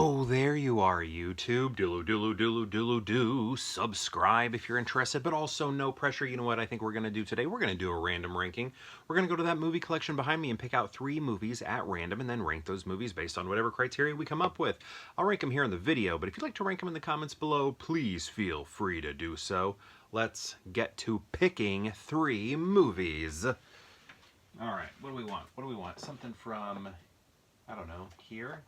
Oh, there you are, YouTube. Do. Subscribe if you're interested, but also no pressure. You know what I think we're going to do today? We're going to do a random ranking. We're going to go to that movie collection behind me and pick out 3 movies at random and then rank those movies based on whatever criteria we come up with. I'll rank them here in the video, but if you'd like to rank them in the comments below, please feel free to do so. Let's get to picking 3 movies. All right, what do we want? What do we want? Something from, I don't know, here?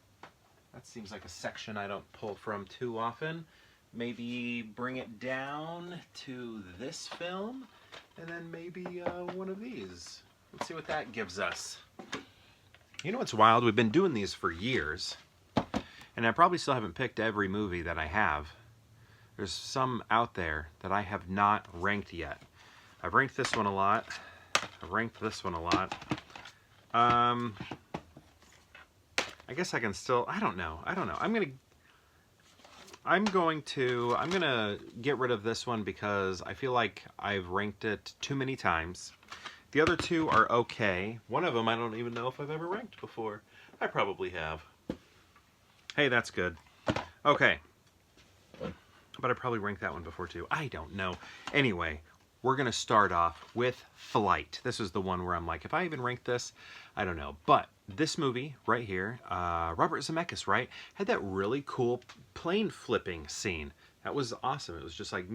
That seems like a section I don't pull from too often. Maybe bring it down to this film, and then maybe one of these. Let's see what that gives us. You know what's wild? We've been doing these for years, and I probably still haven't picked every movie that I have. There's some out there that I have not ranked yet. I've ranked this one a lot. I've ranked this one a lot. I guess I can still, I don't know. I'm going to get rid of this one because I feel like I've ranked it too many times. The other 2 are okay. One of them I don't even know if I've ever ranked before. I probably have. Hey, that's good. Okay. But I probably ranked that one before too. I don't know. Anyway, we're going to start off with Flight. This is the one where I'm like, if I even ranked this, I don't know. But this movie right here, Robert Zemeckis, right, had that really cool plane flipping scene. That was awesome. It was just like,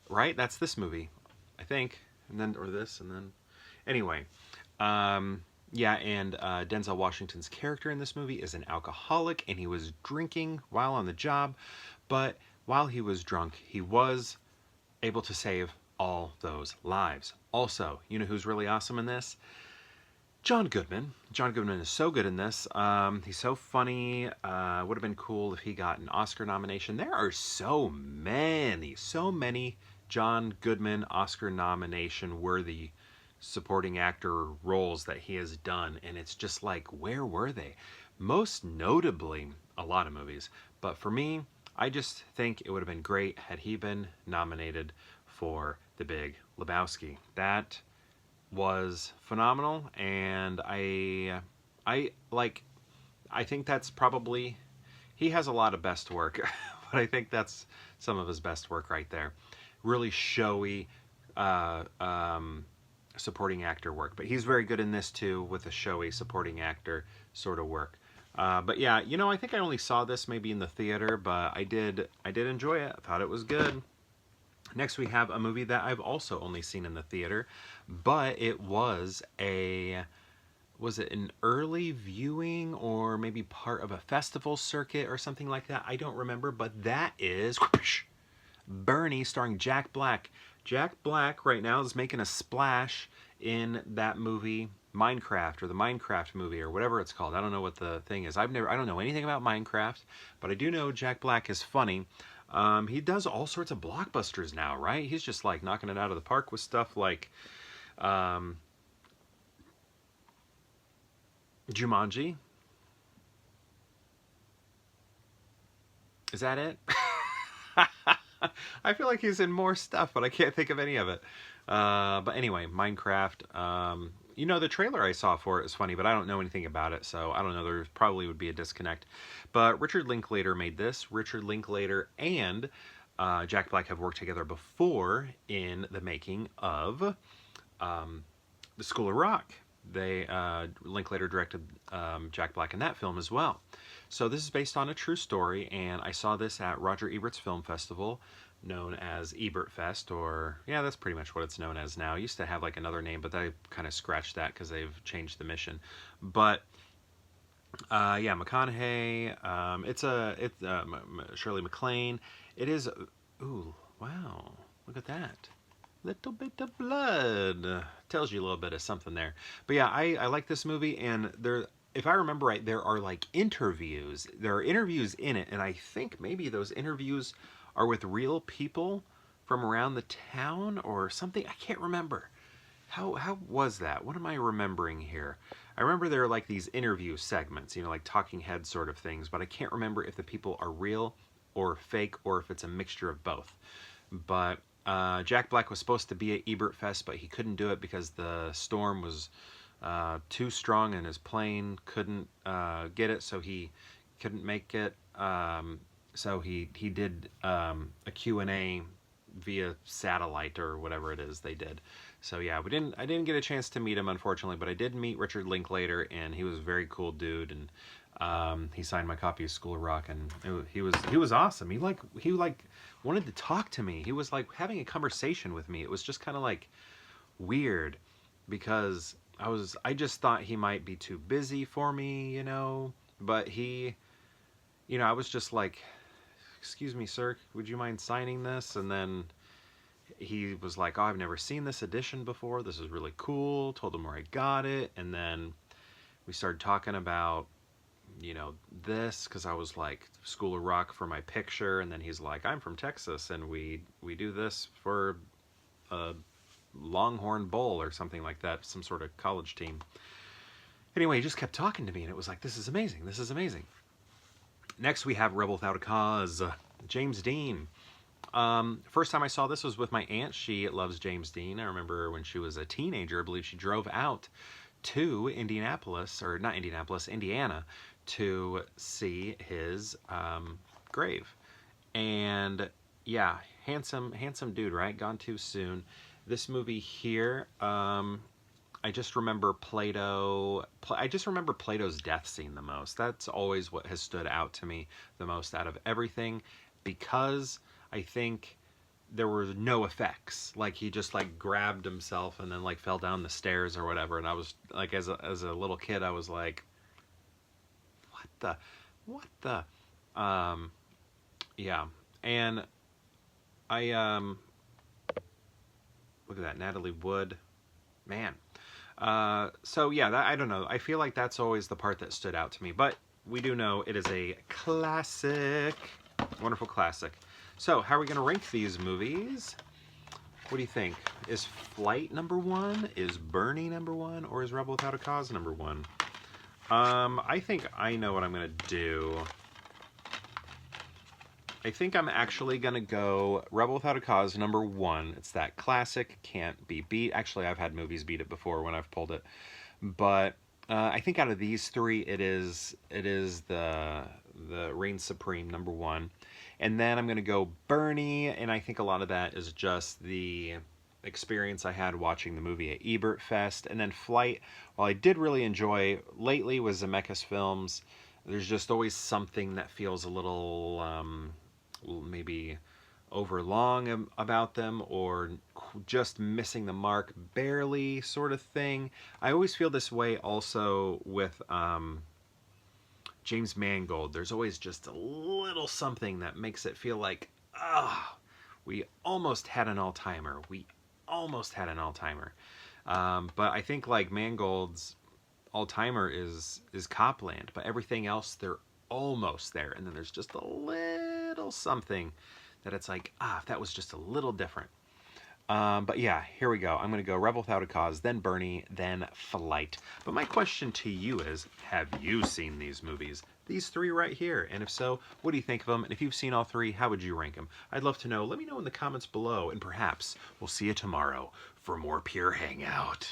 right? That's this movie, I think. And then, or this, and then, anyway. Yeah, and Denzel Washington's character in this movie is an alcoholic, and he was drinking while on the job, but while he was drunk, he was able to save all those lives. Also, you know who's really awesome in this? John Goodman. John Goodman is so good in this. He's so funny. Would have been cool if he got an Oscar nomination. There are so many John Goodman Oscar nomination worthy supporting actor roles that he has done, and it's just like, where were they? Most notably, a lot of movies, but for me, I just think it would have been great had he been nominated for The Big Lebowski. That was phenomenal, and I think that's probably, he has a lot of best work, but I think that's some of his best work right there. Really showy supporting actor work, but he's very good in this too with the showy supporting actor sort of work. But yeah, you know, I think I only saw this maybe in the theater, but I did enjoy it. I thought it was good. Next we have a movie that I've also only seen in the theater, but it was an early viewing or maybe part of a festival circuit or something like that. I don't remember, but that is Bernie, starring Jack Black. Jack Black right now is making a splash in that movie Minecraft, or the Minecraft movie, or whatever it's called. I don't know what the thing is. I don't know anything about Minecraft, but I do know Jack Black is funny. He does all sorts of blockbusters now, right? He's just like knocking it out of the park with stuff like Jumanji. Is that it? I feel like he's in more stuff, but I can't think of any of it. But anyway, Minecraft. You know, the trailer I saw for it is funny, but I don't know anything about it, so I don't know. There probably would be a disconnect. But Richard Linklater made this. Richard Linklater and Jack Black have worked together before in the making of The School of Rock. Linklater directed Jack Black in that film as well. So this is based on a true story, and I saw this at Roger Ebert's Film Festival, known as Ebert Fest, or yeah, that's pretty much what it's known as now. It used to have like another name, but they kind of scratched that because they've changed the mission. But yeah, McConaughey, it's Shirley MacLaine. It is, ooh, wow, look at that. Little bit of blood. Tells you a little bit of something there. But yeah, I like this movie, and if I remember right, there are like interviews. There are interviews in it, and I think maybe those interviews are with real people from around the town or something. I can't remember. How was that? What am I remembering here? I remember there are like these interview segments, you know, like talking head sort of things, but I can't remember if the people are real or fake or if it's a mixture of both. But Jack Black was supposed to be at Ebert Fest, but he couldn't do it because the storm was too strong in his plane, couldn't get it, so he couldn't make it. So he did a Q&A via satellite or whatever it is they did. So yeah, we didn't. I didn't get a chance to meet him, unfortunately, but I did meet Richard Linklater, and he was a very cool dude. And he signed my copy of School of Rock, and he was awesome. He wanted to talk to me. He was like having a conversation with me. It was just kind of like weird because I just thought he might be too busy for me, But I was just like, "Excuse me, sir, would you mind signing this?" And then he was like, "Oh, I've never seen this edition before. This is really cool." Told him where I got it, and then we started talking about, this, because I was like School of Rock for my picture, and then he's like, "I'm from Texas, and we do this for a Longhorn Bowl or something like that, some sort of college team." Anyway, he just kept talking to me, and it was like, this is amazing. This is amazing. Next, we have Rebel Without a Cause, James Dean. First time I saw this was with my aunt. She loves James Dean. I remember when she was a teenager, I believe she drove out to Indianapolis, or not Indianapolis, Indiana, to see his grave. And yeah, handsome dude, right? Gone too soon. This movie here, I just remember I just remember Plato's death scene the most. That's always what has stood out to me the most out of everything, because I think there were no effects. Like, he just like grabbed himself and then like fell down the stairs or whatever. And I was like, as a little kid, I was like, what the, yeah. And I, look at that, Natalie Wood, man. So yeah, I don't know. I feel like that's always the part that stood out to me. But we do know it is a classic, wonderful classic. So how are we going to rank these movies? What do you think? Is Flight number 1? Is Bernie number 1? Or is Rebel Without a Cause number 1? I think I know what I'm going to do. I think I'm actually going to go Rebel Without a Cause number 1. It's that classic, can't be beat. Actually, I've had movies beat it before when I've pulled it. But I think out of these three, it is the reigns supreme, number 1. And then I'm going to go Bernie, and I think a lot of that is just the experience I had watching the movie at Ebert Fest. And then Flight, while I did really enjoy lately with Zemeckis films, there's just always something that feels a little maybe overlong about them, or just missing the mark barely, sort of thing. I always feel this way also with James Mangold. There's always just a little something that makes it feel like, we almost had an all-timer. We almost had an all-timer. But I think like Mangold's all-timer is Copland, but everything else, they're almost there. And then there's just a little something that it's like, if that was just a little different. But yeah, here we go. I'm going to go Rebel Without a Cause, then Bernie, then Flight. But my question to you is, have you seen these movies? These three right here. And if so, what do you think of them? And if you've seen all three, how would you rank them? I'd love to know. Let me know in the comments below. And perhaps we'll see you tomorrow for more Pure Hangout.